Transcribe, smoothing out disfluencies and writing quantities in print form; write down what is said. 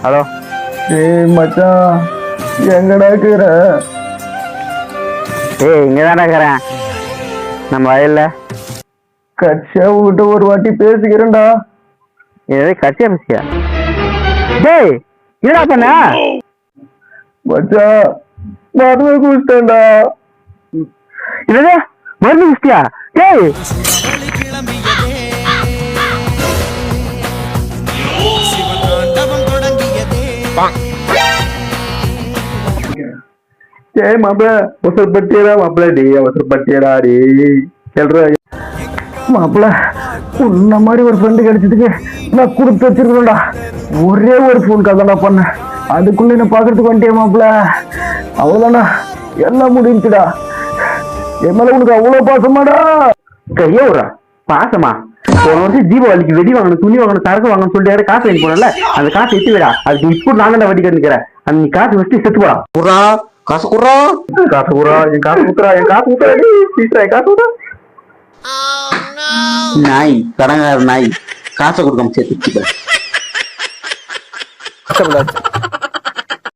Hello. ஏய் மச்சான், எங்கடா இருக்கிற? ஏய் இங்கதானே இருக்கிறேன், நம்ம வயல்ல. கட்சியா விட்டு ஒரு வாட்டி பேசிக்கிறேன்டா. ஏதோ கட்சியா பேசியா? டேய் என்னடா பண்ண? மச்சான் மருந்து குடிச்சிட்டேன்டா. என்னது மருந்து குடிச்சிட்டியா? டேய் ஏய் மாப்பிள அவசரப்பட்டியடா மாப்பிள, டே அவசரப்பட்டியடா டே. சொல்ற மாப்பிள, உன்ன மாதிரி ஒரு ஃப்ரெண்டு கிடைச்சதுக்கு நான் கொடுத்து வச்சிருக்கேன்டா. ஒரே ஒரு ஃபோன் கால் தான்டா பண்ணேன், அதுக்குள்ள என்ன பாக்குறதுக்கு வந்துட்டே மாப்பிள. அவ்வளவுதான்டா, எல்லாம் முடிஞ்சுடா. என் மேல உனக்கு அவ்வளவு பாசமாடா? கையா விட்றா. பாசமா? போன வருஷம் தீபாவளிக்கு வெடி வாங்கணும், துணி வாங்கணும், சரக்கு வாங்கணும்னு சொல்லிட்டு காசு வாங்கி போனல, அந்த காசு எட்டு விடா. அதுக்கு இப்போ நான் தான் வட்டி கட்டுக்கிறேன். அந்த நீ காசு வச்சு செத்து போடா. குறா காசு குறா, காசு குறா, என் காசு குத்துறா, என் காசு குத்துறா, என் காசு குறா. நாய் கடங்கார நாய், காசை கொடுக்காம சேர்த்து.